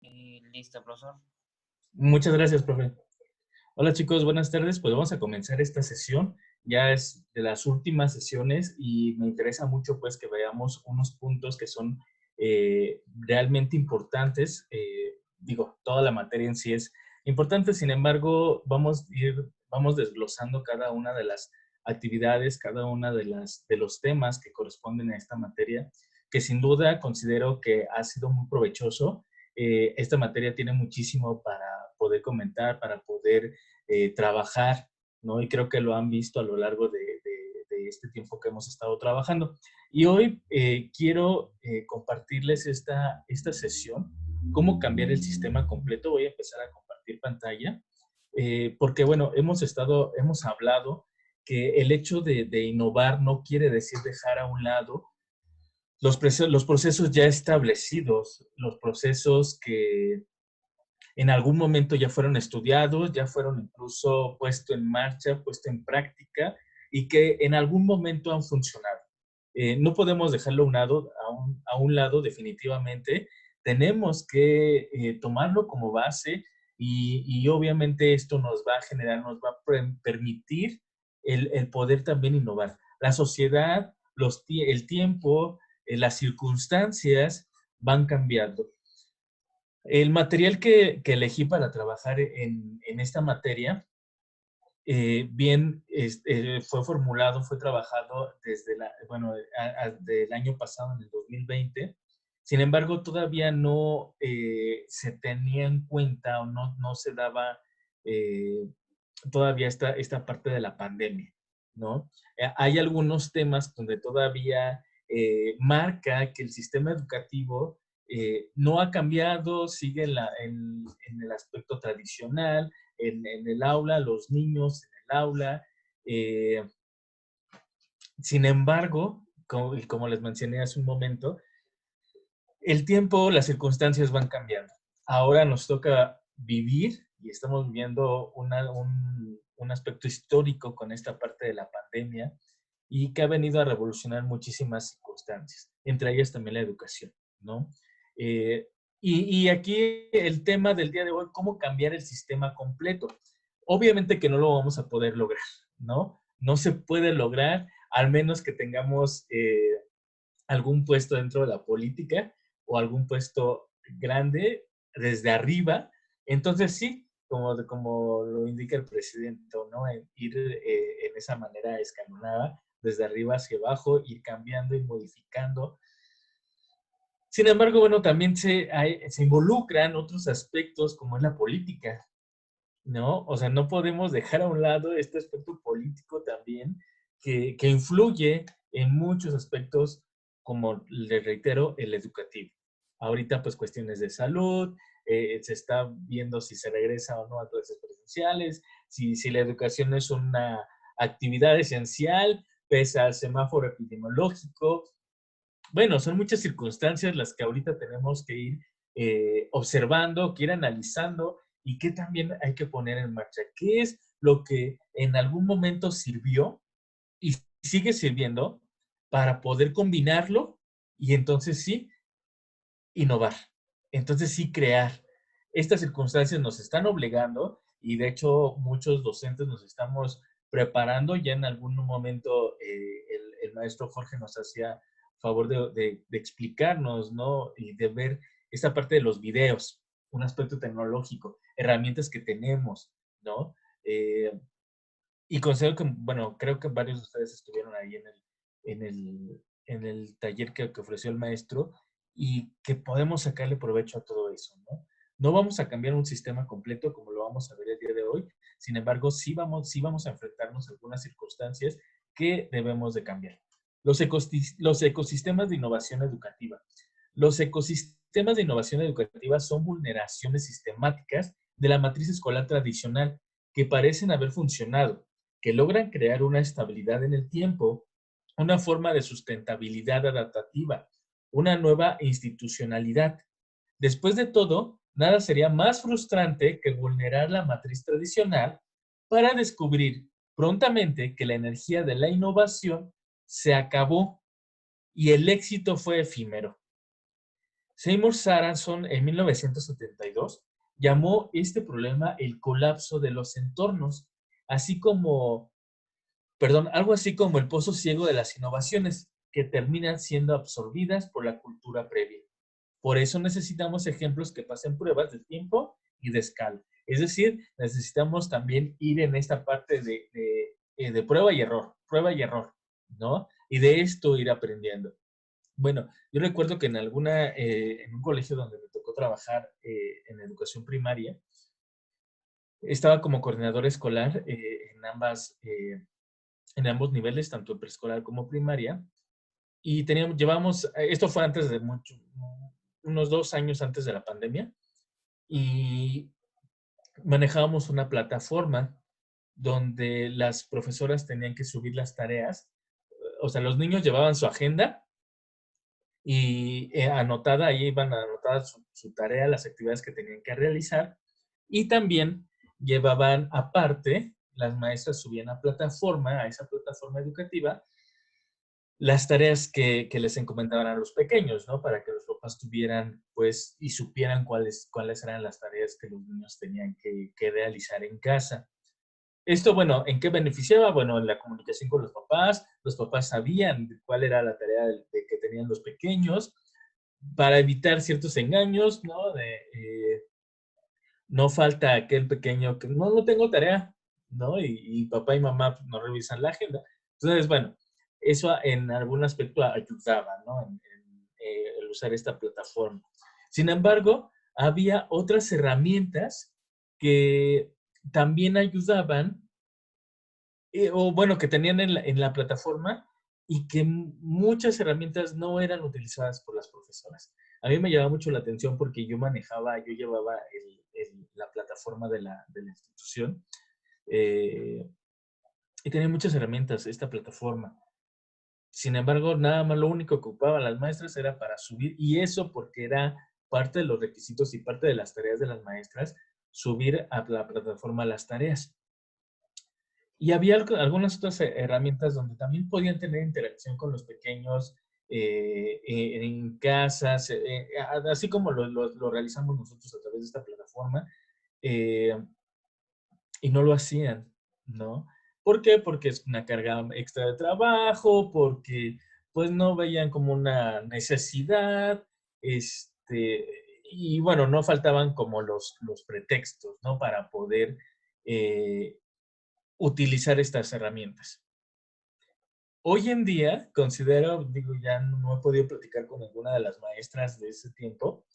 Listo, profesor. Muchas gracias, profe. Hola chicos, buenas tardes. Pues vamos a comenzar esta sesión. Ya es de las últimas sesiones y me interesa mucho pues que veamos unos puntos que son realmente importantes. Toda la materia en sí es importante, sin embargo, vamos desglosando cada una de las actividades, cada una de los temas que corresponden a esta materia, que sin duda considero que ha sido muy provechoso. Esta materia tiene muchísimo para poder comentar, para poder trabajar, ¿no? Y creo que lo han visto a lo largo de este tiempo que hemos estado trabajando. Y hoy quiero compartirles esta sesión, cómo cambiar el sistema completo. Voy a empezar a compartir pantalla, porque bueno, hemos hablado que el hecho de innovar no quiere decir dejar a un lado los procesos ya establecidos, los procesos que en algún momento ya fueron estudiados, ya fueron incluso puestos en marcha, puestos en práctica y que en algún momento han funcionado. No podemos dejarlo a un lado definitivamente. Tenemos que tomarlo como base y obviamente esto nos va a generar, nos va a permitir el poder también innovar. La sociedad, el tiempo, las circunstancias van cambiando. El material que elegí para trabajar en esta materia, fue formulado, fue trabajado desde del año pasado, en el 2020. Sin embargo, todavía no se tenía en cuenta o no se daba eh, todavía esta parte de la pandemia, ¿no? Hay algunos temas donde todavía marca que el sistema educativo no ha cambiado, sigue en el aspecto tradicional, en el aula, los niños en el aula. Eh, Sin embargo, como les mencioné hace un momento, el tiempo, las circunstancias van cambiando. Ahora nos toca vivir y estamos viviendo un aspecto histórico con esta parte de la pandemia y que ha venido a revolucionar muchísimas circunstancias, entre ellas también la educación, ¿no? Eh, y aquí el tema del día de hoy, ¿cómo cambiar el sistema completo? Obviamente que no lo vamos a poder lograr, ¿no? No se puede lograr, al menos que tengamos algún puesto dentro de la política o algún puesto grande desde arriba. Entonces sí, como lo indica el presidente, ¿no? Ir en esa manera escalonada, desde arriba hacia abajo, ir cambiando y modificando. Sin embargo, bueno, también se involucran otros aspectos como es la política, ¿no? O sea, no podemos dejar a un lado este aspecto político también que influye en muchos aspectos, como les reitero, el educativo. Ahorita, pues, cuestiones de salud, se está viendo si se regresa o no a clases presenciales, si la educación es una actividad esencial, pese al semáforo epidemiológico. Bueno, son muchas circunstancias las que ahorita tenemos que ir observando, que ir analizando y que también hay que poner en marcha. ¿Qué es lo que en algún momento sirvió y sigue sirviendo para poder combinarlo y entonces sí innovar? Entonces sí crear. Estas circunstancias nos están obligando y de hecho muchos docentes nos estamos preparando. Ya en algún momento el maestro Jorge nos hacía favor de explicarnos, ¿no? Y de ver esta parte de los videos, un aspecto tecnológico, herramientas que tenemos, ¿no? Eh, y considero que, bueno, creo que varios de ustedes estuvieron ahí en el taller que ofreció el maestro y que podemos sacarle provecho a todo eso, ¿no? No vamos a cambiar un sistema completo como lo vamos a ver el día de hoy, sin embargo, sí vamos a enfrentarnos a algunas circunstancias que debemos de cambiar. Los ecosistemas de innovación educativa. Los ecosistemas de innovación educativa son vulneraciones sistemáticas de la matriz escolar tradicional que parecen haber funcionado, que logran crear una estabilidad en el tiempo, una forma de sustentabilidad adaptativa, una nueva institucionalidad. Después de todo, nada sería más frustrante que vulnerar la matriz tradicional para descubrir prontamente que la energía de la innovación se acabó y el éxito fue efímero. Seymour Saranson en 1972 llamó este problema el colapso de los entornos, así como, perdón, algo así como el pozo ciego de las innovaciones que terminan siendo absorbidas por la cultura previa. Por eso necesitamos ejemplos que pasen pruebas de tiempo y de escala. Es decir, necesitamos también ir en esta parte de prueba y error, ¿no? Y de esto ir aprendiendo. Bueno, yo recuerdo que en un colegio donde me tocó trabajar en educación primaria, estaba como coordinador escolar en ambos niveles, tanto en preescolar como primaria, y esto fue antes de unos 2 años antes de la pandemia, y manejábamos una plataforma donde las profesoras tenían que subir las tareas, o sea, los niños llevaban su agenda y anotada, ahí iban anotadas su tarea, las actividades que tenían que realizar, y también llevaban aparte, las maestras subían a esa plataforma educativa, las tareas que les encomendaban a los pequeños, ¿no? Para que los papás tuvieran, pues, y supieran cuáles eran las tareas que los niños tenían que realizar en casa. Esto, bueno, ¿en qué beneficiaba? Bueno, en la comunicación con los papás sabían cuál era la tarea que tenían los pequeños, para evitar ciertos engaños, ¿no? No falta aquel pequeño que no tengo tarea, ¿no? Y papá y mamá pues, no revisan la agenda. Entonces, bueno, eso en algún aspecto ayudaba, ¿no? El usar esta plataforma. Sin embargo, había otras herramientas que también ayudaban o bueno, que tenían en la plataforma y que muchas herramientas no eran utilizadas por las profesoras. A mí me llamaba mucho la atención porque yo llevaba la plataforma de la institución y tenía muchas herramientas esta plataforma. Sin embargo, nada más lo único que ocupaban las maestras era para subir, y eso porque era parte de los requisitos y parte de las tareas de las maestras, subir a la plataforma las tareas. Y había algunas otras herramientas donde también podían tener interacción con los pequeños en casas, así como lo realizamos nosotros a través de esta plataforma, eh, y no lo hacían, ¿no? ¿Por qué? Porque es una carga extra de trabajo, porque pues no veían como una necesidad, este, y bueno, no faltaban como los pretextos, ¿no? Para poder eh, utilizar estas herramientas. Hoy en día, considero, digo, ya no he podido platicar con ninguna de las maestras de ese tiempo,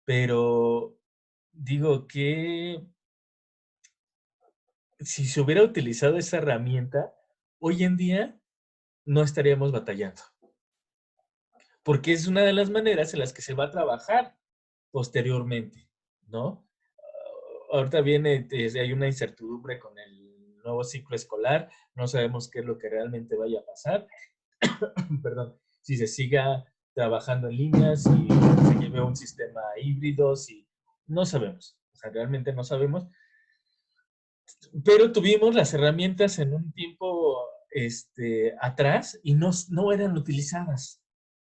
pero digo que si se hubiera utilizado esa herramienta, hoy en día no estaríamos batallando, porque es una de las maneras en las que se va a trabajar posteriormente, ¿no? Ahorita hay una incertidumbre con el nuevo ciclo escolar, no sabemos qué es lo que realmente vaya a pasar, perdón, si se siga trabajando en línea, si se lleve un sistema híbrido, si no sabemos, o sea, realmente no sabemos, pero tuvimos las herramientas en un tiempo atrás y no eran utilizadas,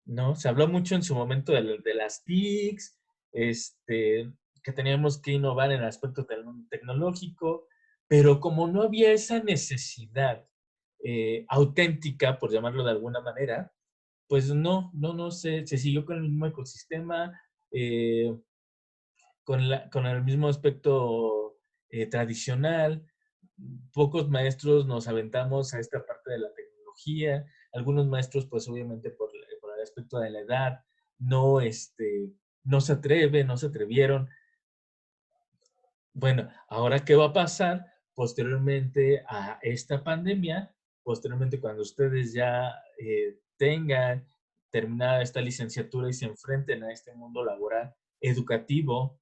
¿no? Se habló mucho en su momento de las TICs, que teníamos que innovar en el aspecto tecnológico, pero como no había esa necesidad auténtica, por llamarlo de alguna manera, pues no se siguió con el mismo ecosistema, con el mismo aspecto tradicional. Pocos maestros nos aventamos a esta parte de la tecnología. Algunos maestros, pues obviamente por el aspecto de la edad, no, no se atreven, no se atrevieron. Bueno, ahora, ¿qué va a pasar posteriormente a esta pandemia? Posteriormente, cuando ustedes ya tengan terminada esta licenciatura y se enfrenten a este mundo laboral educativo,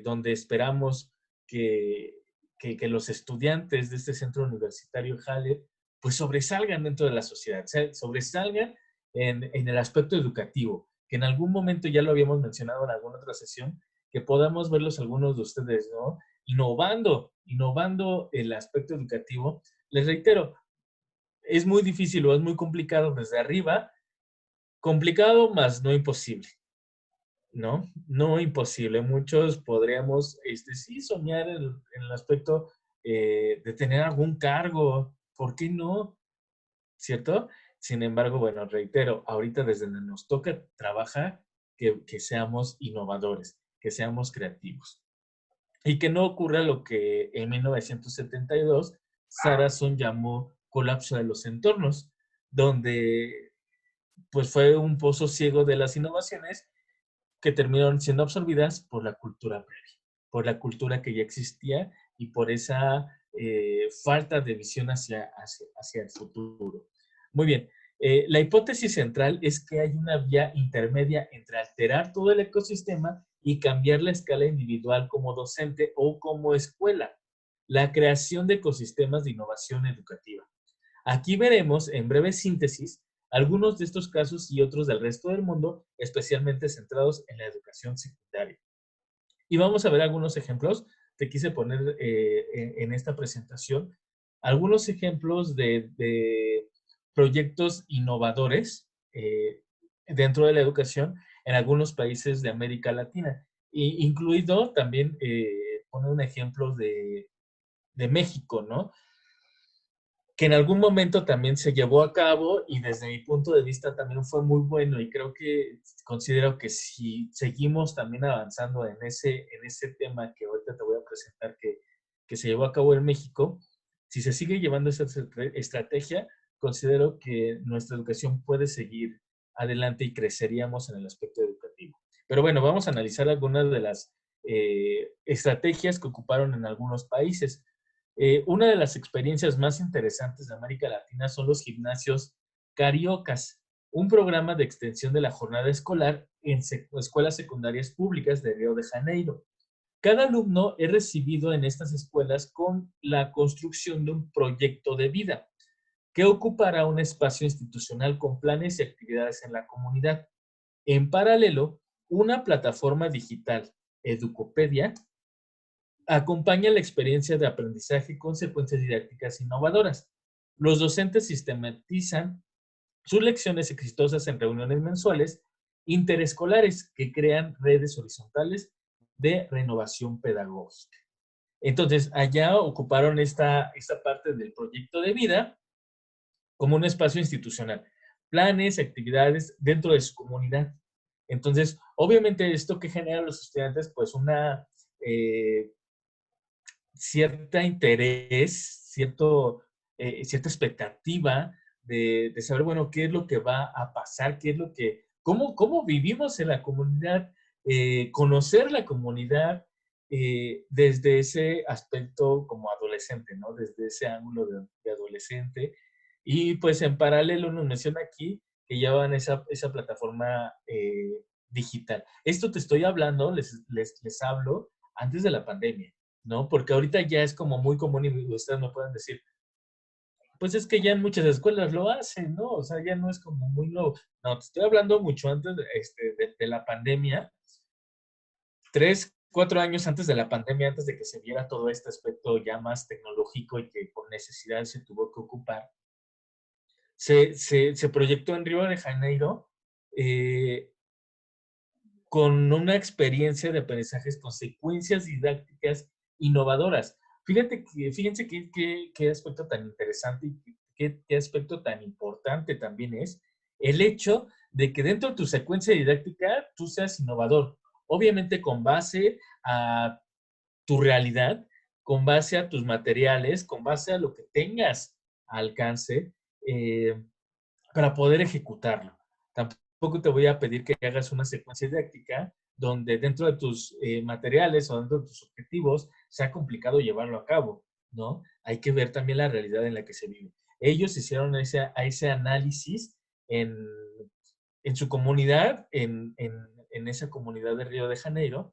donde esperamos que, que los estudiantes de este centro universitario Halle pues sobresalgan dentro de la sociedad, sobresalgan en el aspecto educativo, que en algún momento ya lo habíamos mencionado en alguna otra sesión, que podamos verlos algunos de ustedes, ¿no? Innovando el aspecto educativo. Les reitero, es muy difícil o es muy complicado desde arriba, complicado más no imposible. ¿no? No imposible. Muchos podríamos, sí, soñar en el aspecto de tener algún cargo. ¿Por qué no? ¿Cierto? Sin embargo, bueno, reitero, ahorita desde donde nos toca trabajar, que seamos innovadores, que seamos creativos. Y que no ocurra lo que en 1972 Saracen llamó colapso de los entornos, donde pues fue un pozo ciego de las innovaciones que terminaron siendo absorbidas por la cultura previa, por la cultura que ya existía y por esa falta de visión hacia el futuro. Muy bien, la hipótesis central es que hay una vía intermedia entre alterar todo el ecosistema y cambiar la escala individual como docente o como escuela, la creación de ecosistemas de innovación educativa. Aquí veremos, en breve síntesis, algunos de estos casos y otros del resto del mundo, especialmente centrados en la educación secundaria. Y vamos a ver algunos ejemplos. Te quise poner en esta presentación algunos ejemplos de proyectos innovadores dentro de la educación en algunos países de América Latina. Incluido también poner un ejemplo de México, ¿no? Que en algún momento también se llevó a cabo y desde mi punto de vista también fue muy bueno y creo que considero que si seguimos también avanzando en ese tema que ahorita te voy a presentar que se llevó a cabo en México, si se sigue llevando esa estrategia, considero que nuestra educación puede seguir adelante y creceríamos en el aspecto educativo. Pero bueno, vamos a analizar algunas de las estrategias que ocuparon en algunos países. Una de las experiencias más interesantes de América Latina son los gimnasios cariocas, un programa de extensión de la jornada escolar en escuelas secundarias públicas de Río de Janeiro. Cada alumno es recibido en estas escuelas con la construcción de un proyecto de vida que ocupará un espacio institucional con planes y actividades en la comunidad. En paralelo, una plataforma digital, Educopedia, acompaña la experiencia de aprendizaje con secuencias didácticas innovadoras. Los docentes sistematizan sus lecciones exitosas en reuniones mensuales interescolares que crean redes horizontales de renovación pedagógica. Entonces, allá ocuparon esta parte del proyecto de vida como un espacio institucional, planes, actividades dentro de su comunidad. Entonces, obviamente esto que genera a los estudiantes, pues una cierta interés, cierta expectativa de saber, bueno, qué es lo que va a pasar, qué es lo que, cómo vivimos en la comunidad, conocer la comunidad desde ese aspecto como adolescente, ¿no? Desde ese ángulo de adolescente. Y pues en paralelo nos menciona aquí que llevan esa plataforma digital. Esto te estoy hablando, les hablo antes de la pandemia. ¿No? Porque ahorita ya es como muy común y ustedes me pueden decir, pues es que ya en muchas escuelas lo hacen, ¿no? O sea, ya no es como muy nuevo. No, te estoy hablando mucho antes de la pandemia, 3, 4 años antes de la pandemia, antes de que se viera todo este aspecto ya más tecnológico y que por necesidad se tuvo que ocupar, se proyectó en Río de Janeiro eh, con una experiencia de aprendizajes con secuencias didácticas innovadoras. Fíjense qué aspecto tan interesante y qué aspecto tan importante también es el hecho de que dentro de tu secuencia didáctica tú seas innovador, obviamente con base a tu realidad, con base a tus materiales, con base a lo que tengas al alcance, eh, para poder ejecutarlo. Tampoco te voy a pedir que hagas una secuencia didáctica donde dentro de tus materiales o dentro de tus objetivos sea complicado llevarlo a cabo, ¿no? Hay que ver también la realidad en la que se vive. Ellos hicieron ese análisis en, en su comunidad, en esa comunidad de Río de Janeiro,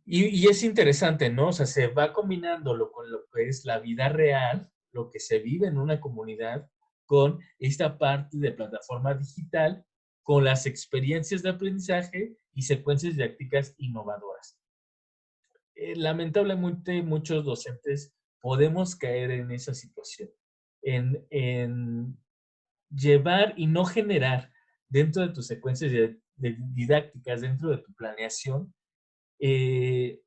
y es interesante, ¿no? O sea, se va combinando con lo que es la vida real, lo que se vive en una comunidad, con esta parte de plataforma digital, con las experiencias de aprendizaje y secuencias didácticas innovadoras. Lamentablemente, muchos docentes podemos caer en esa situación, en llevar y no generar dentro de tus secuencias didácticas dentro de tu planeación, eh,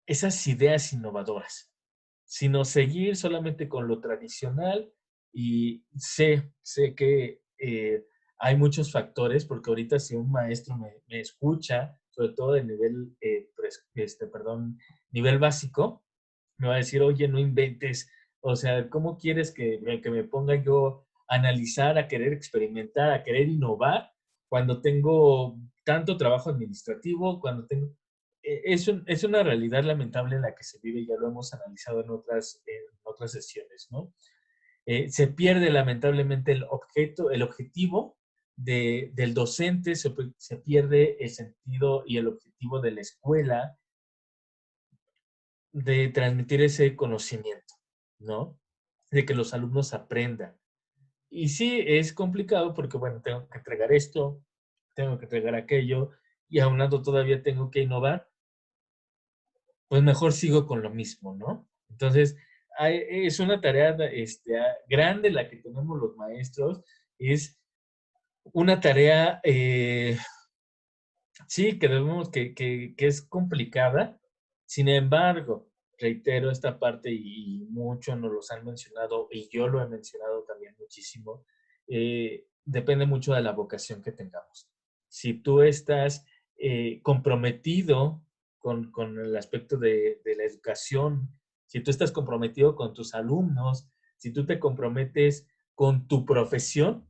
esas ideas innovadoras, sino seguir solamente con lo tradicional. Y sé que hay muchos factores, porque ahorita si un maestro me escucha, sobre todo de nivel, perdón, nivel básico, me va a decir, oye, no inventes, o sea, ¿cómo quieres que me ponga yo a analizar, a querer experimentar, a querer innovar, cuando tengo tanto trabajo administrativo, cuando tengo... Es una realidad lamentable en la que se vive, ya lo hemos analizado en otras sesiones, ¿no? Se pierde lamentablemente el objetivo del docente, se pierde el sentido y el objetivo de la escuela de transmitir ese conocimiento, ¿no? De que los alumnos aprendan. Y sí, es complicado porque, bueno, tengo que entregar esto, tengo que entregar aquello, y aunado todavía tengo que innovar, pues mejor sigo con lo mismo, ¿no? Entonces, es una tarea grande la que tenemos los maestros, es una tarea, sí, que debemos, que es complicada. Sin embargo, reitero esta parte y muchos nos los han mencionado y yo lo he mencionado también muchísimo, depende mucho de la vocación que tengamos. Si tú estás comprometido con el aspecto de la educación, si tú estás comprometido con tus alumnos, si tú te comprometes con tu profesión,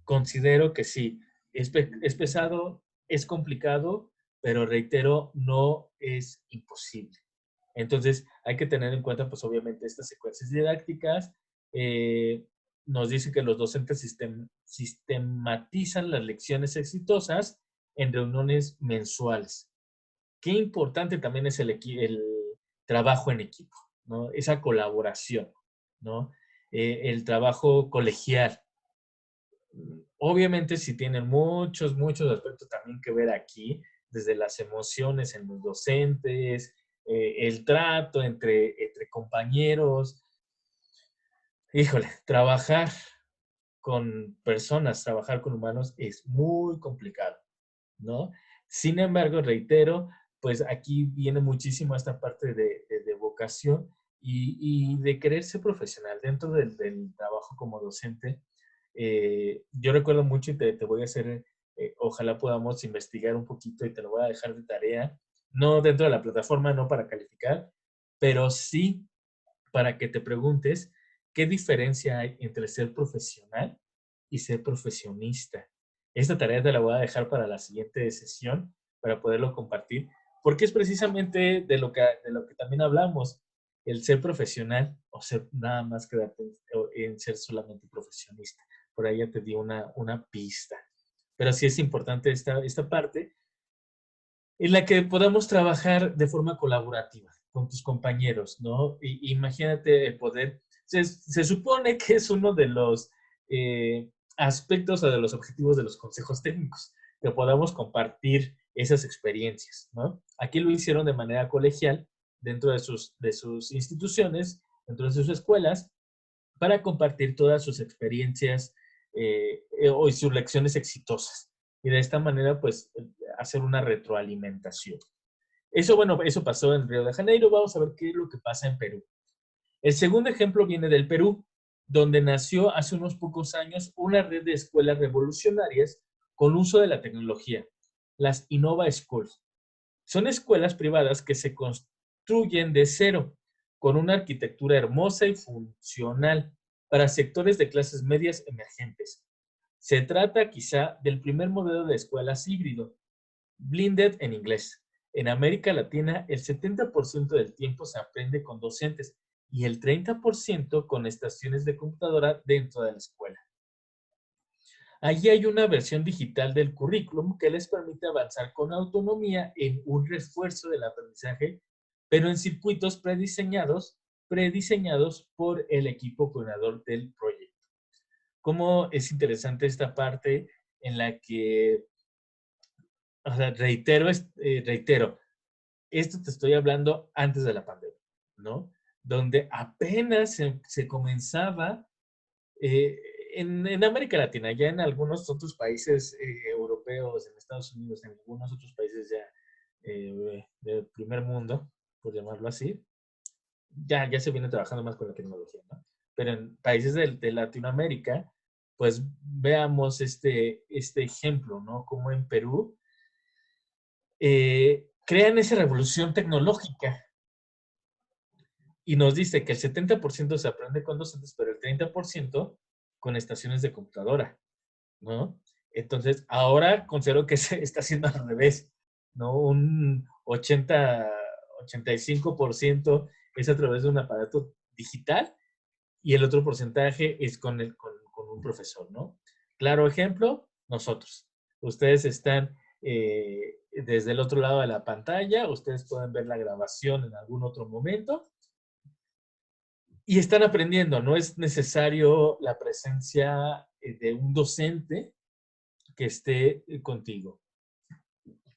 considero que sí, es pesado, es complicado, pero reitero, no es imposible. Entonces, hay que tener en cuenta, pues obviamente, estas secuencias didácticas. Eh, Nos dice que los docentes sistematizan las lecciones exitosas en reuniones mensuales. Qué importante también es el trabajo en equipo, ¿no? Esa colaboración, ¿no? El trabajo colegial. Obviamente sí tienen muchos aspectos también que ver aquí, desde las emociones en los docentes, el trato entre compañeros. Híjole, trabajar con personas, trabajar con humanos es muy complicado, ¿no? Sin embargo, reitero, pues aquí viene muchísimo esta parte de vocación y de querer ser profesional dentro del trabajo como docente. Yo recuerdo mucho y te voy a hacer, ojalá podamos investigar un poquito y te lo voy a dejar de tarea, no dentro de la plataforma, no para calificar, pero sí para que te preguntes qué diferencia hay entre ser profesional y ser profesionista. Esta tarea te la voy a dejar para la siguiente sesión para poderlo compartir, porque es precisamente de lo que también hablamos, el ser profesional o ser nada más quedarte en ser solamente profesionista. Por ahí ya te di una pista. Pero sí es importante esta parte en la que podamos trabajar de forma colaborativa con tus compañeros, ¿no? Imagínate el poder, se supone que es uno de los aspectos o de los objetivos de los consejos técnicos, que podamos compartir esas experiencias, ¿no? Aquí lo hicieron de manera colegial dentro de sus instituciones, dentro de sus escuelas, para compartir todas sus experiencias o sus lecciones exitosas. Y de esta manera, pues, hacer una retroalimentación. Eso, bueno, eso pasó en Río de Janeiro. Vamos a ver qué es lo que pasa en Perú. El segundo ejemplo viene del Perú, donde nació hace unos pocos años una red de escuelas revolucionarias con uso de la tecnología, las Innova Schools. Son escuelas privadas que se construyen de cero, con una arquitectura hermosa y funcional para sectores de clases medias emergentes. Se trata quizá del primer modelo de escuelas híbrido, blended en inglés. En América Latina, el 70% del tiempo se aprende con docentes y el 30% con estaciones de computadora dentro de la escuela. Allí hay una versión digital del currículum que les permite avanzar con autonomía en un refuerzo del aprendizaje, pero en circuitos prediseñados por el equipo coordinador del proyecto. Cómo es interesante esta parte en la que, o sea, reitero, esto te estoy hablando antes de la pandemia, ¿no? Donde apenas se comenzaba eh, en América Latina, ya en algunos otros países europeos, en Estados Unidos, en algunos otros países ya del primer mundo, por llamarlo así, ya se viene trabajando más con la tecnología, ¿no? Pero en países de Latinoamérica, pues veamos este ejemplo, ¿no? Como en Perú crean esa revolución tecnológica y nos dice que el 70% se aprende con docentes, pero el 30% con estaciones de computadora, ¿no? Entonces, ahora considero que se está haciendo al revés, ¿no? Un 85% es a través de un aparato digital y el otro porcentaje es con un profesor, ¿no? Claro ejemplo, nosotros. Ustedes están desde el otro lado de la pantalla, ustedes pueden ver la grabación en algún otro momento y están aprendiendo. No es necesario la presencia de un docente que esté contigo.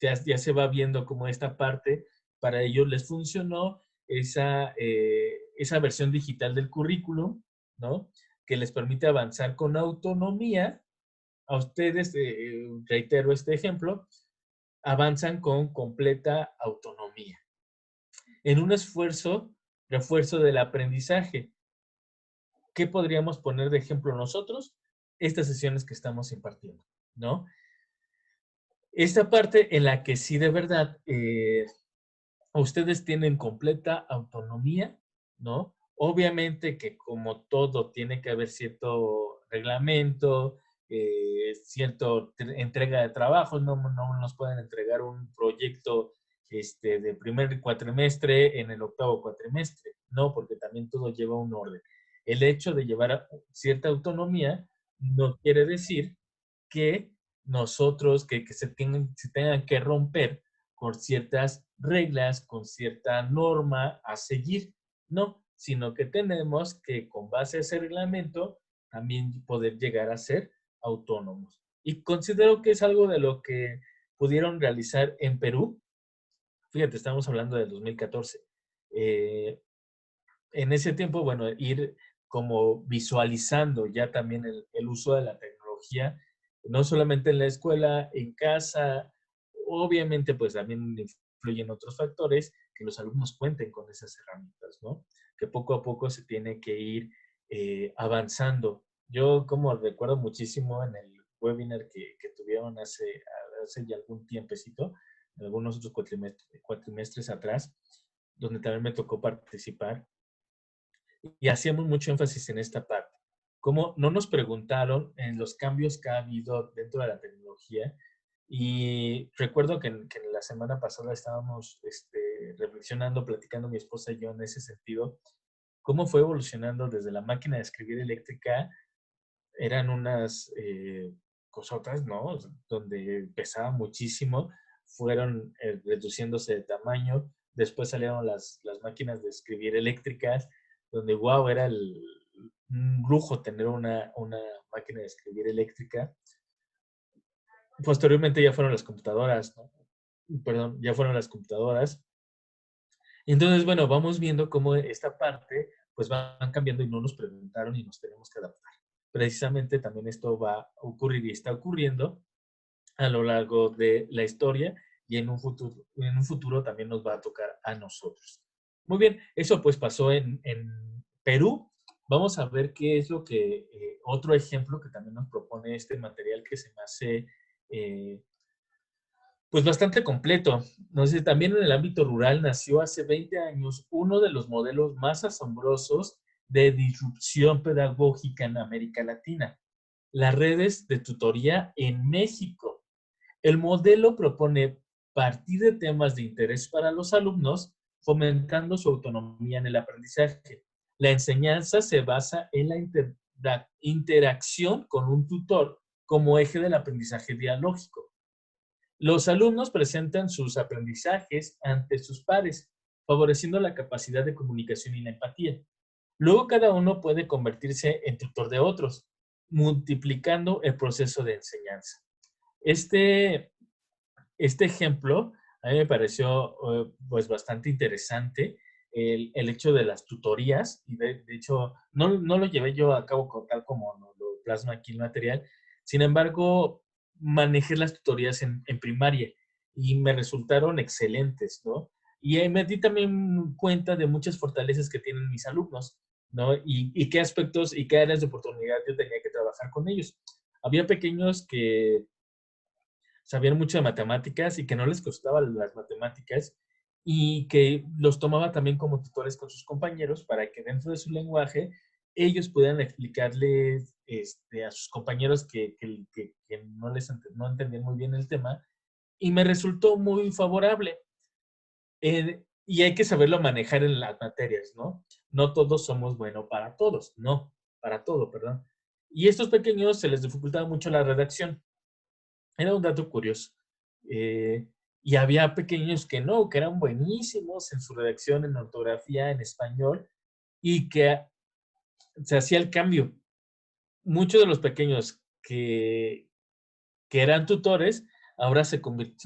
Ya se va viendo como esta parte, para ellos les funcionó esa versión digital del currículum, ¿no? Que les permite avanzar con autonomía. A ustedes, reitero este ejemplo, avanzan con completa autonomía. En un refuerzo del aprendizaje. ¿Qué podríamos poner de ejemplo nosotros? Estas sesiones que estamos impartiendo, ¿no? Esta parte en la que sí de verdad ustedes tienen completa autonomía, ¿no? Obviamente que como todo tiene que haber cierto reglamento, cierta entrega de trabajos, no nos pueden entregar un proyecto de primer cuatrimestre en el octavo cuatrimestre, no, porque también todo lleva un orden. El hecho de llevar cierta autonomía no quiere decir que nosotros, que se tengan que romper con ciertas reglas, con cierta norma a seguir. No, sino que tenemos que, con base a ese reglamento, también poder llegar a ser autónomos. Y considero que es algo de lo que pudieron realizar en Perú. Fíjate, estamos hablando del 2014. En ese tiempo, bueno, ir como visualizando ya también el uso de la tecnología, no solamente en la escuela, en casa, obviamente pues también influyen otros factores, que los alumnos cuenten con esas herramientas, ¿no? Que poco a poco se tiene que ir avanzando. Yo como recuerdo muchísimo en el webinar que tuvieron hace ya algún tiempecito, algunos otros cuatrimestres atrás, donde también me tocó participar, y hacíamos mucho énfasis en esta parte. Como no nos preguntaron en los cambios que ha habido dentro de la tecnología, y recuerdo que en la semana pasada estábamos reflexionando, platicando mi esposa y yo en ese sentido, cómo fue evolucionando desde la máquina de escribir eléctrica. Eran unas cosotas, ¿no? Donde pesaba muchísimo, fueron reduciéndose de tamaño, después salieron las máquinas de escribir eléctricas, donde wow, era un lujo tener una máquina de escribir eléctrica. Posteriormente ya fueron las computadoras, ¿no? Perdón, ya fueron las computadoras. Entonces, bueno, vamos viendo cómo esta parte pues van cambiando y no nos preguntaron y nos tenemos que adaptar. Precisamente también esto va a ocurrir y está ocurriendo a lo largo de la historia y en un futuro también nos va a tocar a nosotros. Muy bien, eso pues pasó en Perú. Vamos a ver qué es lo que, otro ejemplo que también nos propone este material que se me hace pues bastante completo. No sé, también en el ámbito rural nació hace 20 años uno de los modelos más asombrosos de disrupción pedagógica en América Latina, las redes de tutoría en México. El modelo propone partir de temas de interés para los alumnos, fomentando su autonomía en el aprendizaje. La enseñanza se basa en la interacción con un tutor como eje del aprendizaje dialógico. Los alumnos presentan sus aprendizajes ante sus pares, favoreciendo la capacidad de comunicación y la empatía. Luego cada uno puede convertirse en tutor de otros, multiplicando el proceso de enseñanza. Este ejemplo a mí me pareció pues bastante interesante, el hecho de las tutorías, y de hecho no lo llevé yo a cabo tal como nos lo plasma aquí el material. Sin embargo, manejé las tutorías en primaria y me resultaron excelentes, ¿no? Y me di también cuenta de muchas fortalezas que tienen mis alumnos, ¿no? Y qué aspectos y qué áreas de oportunidad yo tenía que trabajar con ellos. Había pequeños que sabían mucho de matemáticas y que no les costaban las matemáticas y que los tomaba también como tutores con sus compañeros para que dentro de su lenguaje ellos pudieran explicarles a sus compañeros que no entendían muy bien el tema, y me resultó muy favorable. Y hay que saberlo manejar en las materias, ¿no? No todos somos buenos para todos, no, para todo, perdón. Y a estos pequeños se les dificultaba mucho la redacción. Era un dato curioso. Y había pequeños que no, que eran buenísimos en su redacción, en ortografía, en español, y que se hacía el cambio. Muchos de los pequeños que eran tutores, ahora se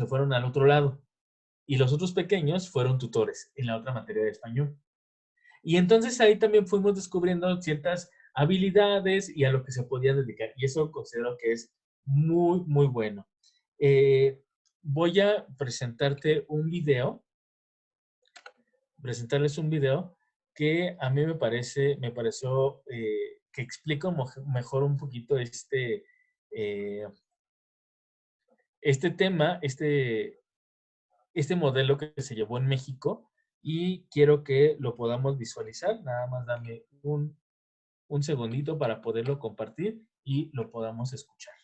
fueron al otro lado. Y los otros pequeños fueron tutores en la otra materia de español. Y entonces ahí también fuimos descubriendo ciertas habilidades y a lo que se podía dedicar. Y eso considero que es muy, muy bueno. Voy a presentarles un video que a mí me pareció que explica mejor un poquito este tema, este modelo que se llevó en México, y quiero que lo podamos visualizar. Nada más dame un segundito para poderlo compartir y lo podamos escuchar.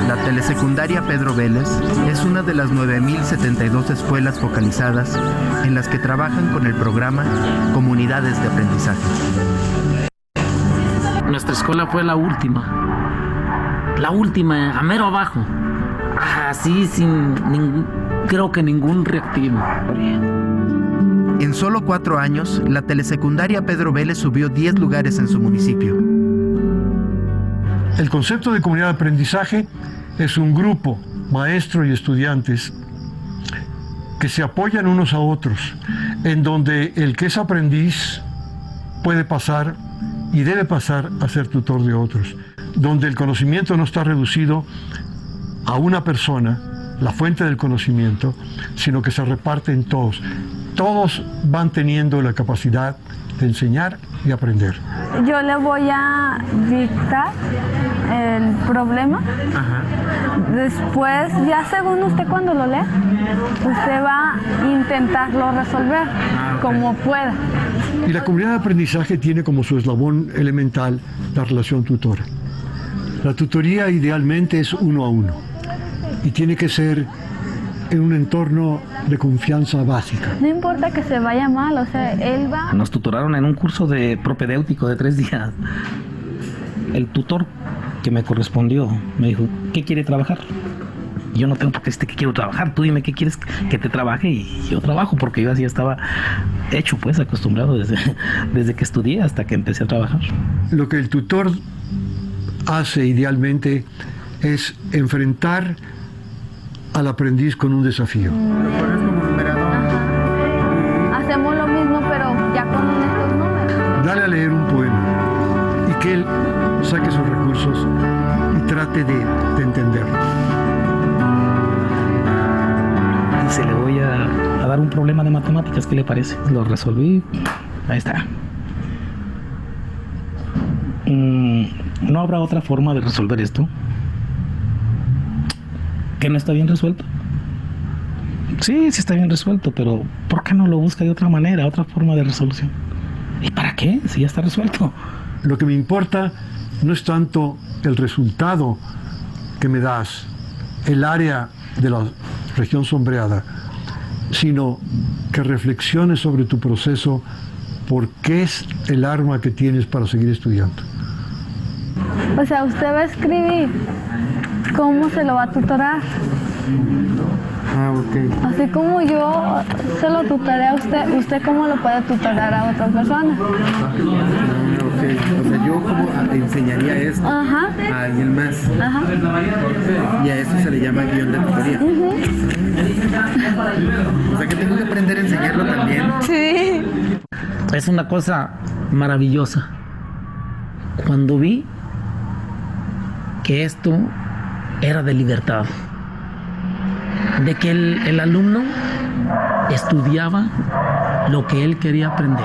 La telesecundaria Pedro Vélez es una de las 9.072 escuelas focalizadas en las que trabajan con el programa Comunidades de Aprendizaje. Nuestra escuela fue la última, a mero abajo, así creo que ningún reactivo. En solo 4 años, la telesecundaria Pedro Vélez subió 10 lugares en su municipio. El concepto de comunidad de aprendizaje es un grupo, maestros y estudiantes, que se apoyan unos a otros, en donde el que es aprendiz puede pasar y debe pasar a ser tutor de otros, donde el conocimiento no está reducido a una persona, la fuente del conocimiento, sino que se reparte en todos. Todos van teniendo la capacidad de enseñar y aprender. Yo le voy a dictar el problema. Ajá. Después, ya según usted cuando lo lea, usted va a intentarlo resolver como pueda. Y la comunidad de aprendizaje tiene como su eslabón elemental la relación tutora. La tutoría idealmente es 1 a 1 y tiene que ser en un entorno de confianza básica. No importa que se vaya mal, o sea, él va... Nos tutoraron en un curso de propedéutico de 3 días. El tutor que me correspondió me dijo, ¿qué quiere trabajar? Yo no tengo por qué decirte que quiero trabajar, tú dime qué quieres que te trabaje y yo trabajo, porque yo así estaba hecho, pues, acostumbrado desde que estudié hasta que empecé a trabajar. Lo que el tutor hace idealmente es enfrentar al aprendiz con un desafío. Hacemos lo mismo, pero ya con estos números. Dale a leer un poema y que él saque sus recursos y trate de entenderlo. Dice, le voy a dar un problema de matemáticas, ¿qué le parece? Lo resolví, ahí está. ¿No habrá otra forma de resolver esto? ¿Que no está bien resuelto? Sí está bien resuelto, pero ¿por qué no lo busca de otra manera, otra forma de resolución? ¿Y para qué qué? Si ya está resuelto. Lo que me importa no es tanto el resultado que me das, el área de la región sombreada, sino que reflexiones sobre tu proceso, porque es el arma que tienes para seguir estudiando. O sea, usted va a escribir cómo se lo va a tutorar. Ah, ok. Así como yo se lo tutoré a usted, ¿usted cómo lo puede tutorar a otra persona? Ah, ok. O sea, yo como enseñaría esto Ajá. a alguien más. Ajá. Y a eso se le llama guión de tutoría. O sea, que tengo que aprender a enseñarlo también. Sí. Es una cosa maravillosa. Cuando vi que esto era de libertad, de que el alumno estudiaba lo que él quería aprender.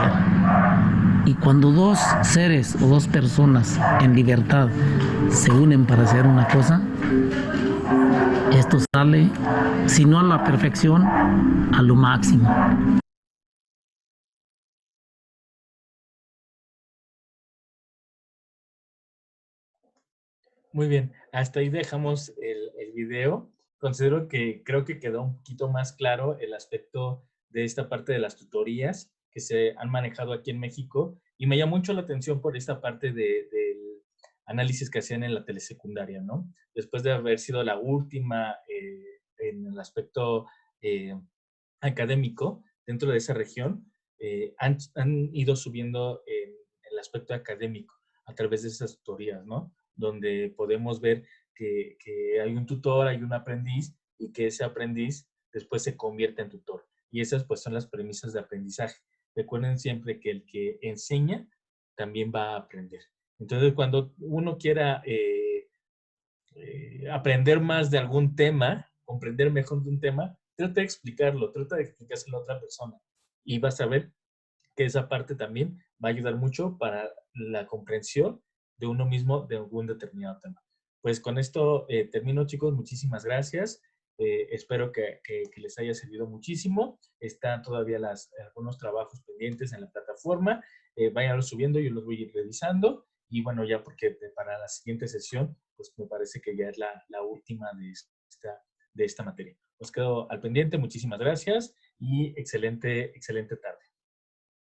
Y cuando dos seres o dos personas en libertad se unen para hacer una cosa, esto sale, si no a la perfección, a lo máximo. Muy bien, hasta ahí dejamos el video. Considero que creo que quedó un poquito más claro el aspecto de esta parte de las tutorías que se han manejado aquí en México, y me llamó mucho la atención por esta parte del análisis que hacían en la telesecundaria, ¿no? Después de haber sido la última en el aspecto académico dentro de esa región, han ido subiendo en el aspecto académico a través de esas tutorías, ¿no? Donde podemos ver que hay un tutor, hay un aprendiz, y que ese aprendiz después se convierte en tutor. Y esas pues son las premisas de aprendizaje. Recuerden siempre que el que enseña también va a aprender. Entonces, cuando uno quiera aprender más de algún tema, comprender mejor de un tema, trata de explicarlo, trata de explicárselo a otra persona, y vas a ver que esa parte también va a ayudar mucho para la comprensión de uno mismo de algún determinado tema. Pues con esto termino, chicos. Muchísimas gracias. Espero que les haya servido muchísimo. Están todavía algunos trabajos pendientes en la plataforma. Váyanlo subiendo, yo los voy a ir revisando. Y bueno, ya porque para la siguiente sesión, pues me parece que ya es la última de esta materia. Os quedo al pendiente. Muchísimas gracias y excelente tarde.